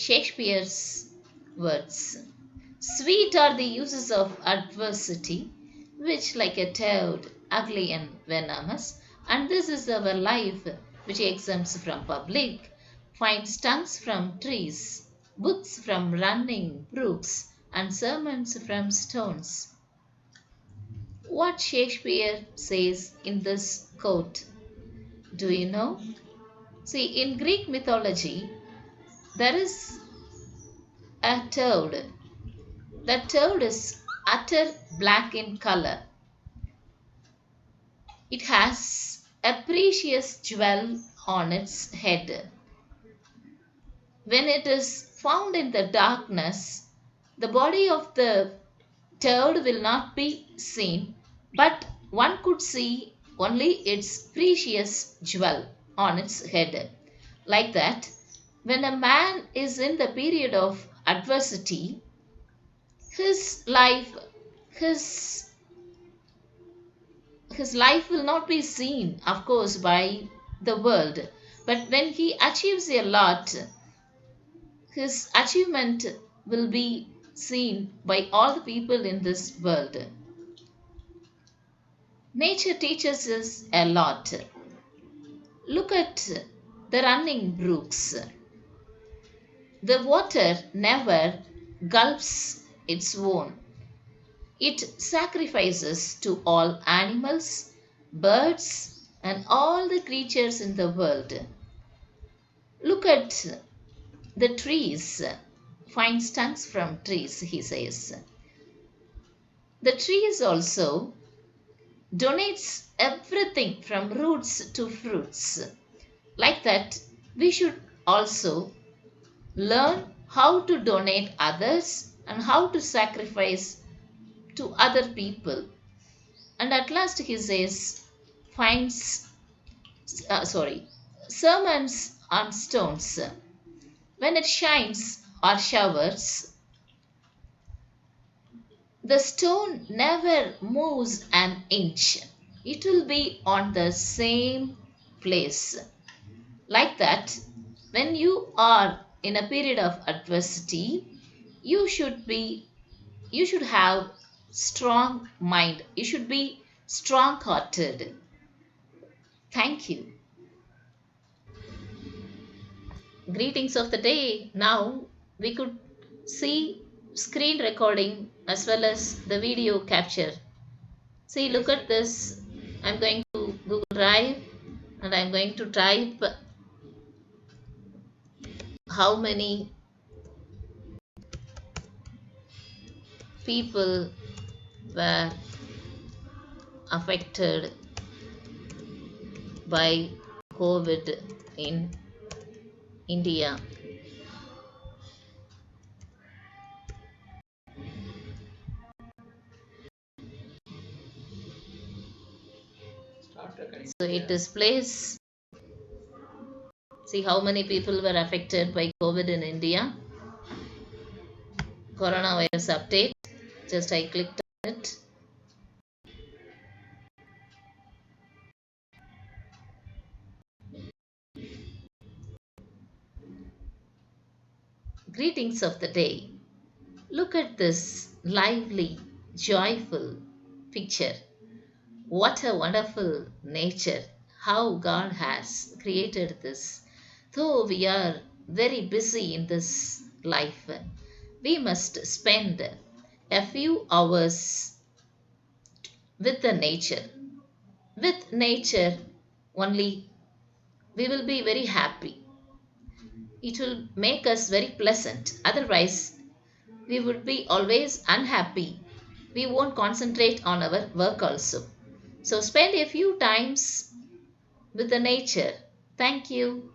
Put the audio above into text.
Shakespeare's words. Sweet are the uses of adversity, which, like a toad, ugly and venomous, and this is our life, which exempts from public, finds tongues from trees, books from running brooks, and sermons from stones. What Shakespeare says in this quote, do you know? See, in Greek mythology, there is a toad. The toad is utter black in color. It has a precious jewel on its head. When it is found in the darkness, the body of the toad will not be seen, but one could see only its precious jewel on its head. Like that, when a man is in the period of adversity, his life, his his life will not be seen, of course, by the world. But when he achieves a lot, his achievement will be seen by all the people in this world. Nature teaches us a lot. Look at the running brooks. The water never gulps its own. It sacrifices to all animals, birds, and all the creatures in the world. Look at the trees. Find stunts from trees, he says. The trees also donates everything from roots to fruits. Like that, we should also learn how to donate others and how to sacrifice to other people. And at last he says, finds, sermons on stones. When it shines or showers, the stone never moves an inch. It will be on the same place. Like that, when you are in a period of adversity, you should be you should have strong mind. You should be strong hearted. Thank you. Greetings of the day. Now we could see screen recording as well as the video capture. See, look at this. I'm going to Google Drive and I'm going to type how many people were affected by COVID in India. So it displays, see how many people were affected by COVID in India. Coronavirus update. Just I clicked on it. Greetings of the day. Look at this lively, joyful picture. What a wonderful nature. How God has created this. Though we are very busy in this life, we must spend a few hours with the nature. With nature only we will be very happy. It will make us very pleasant. Otherwise, we would be always unhappy. We won't concentrate on our work also. So spend a few times with the nature. Thank you.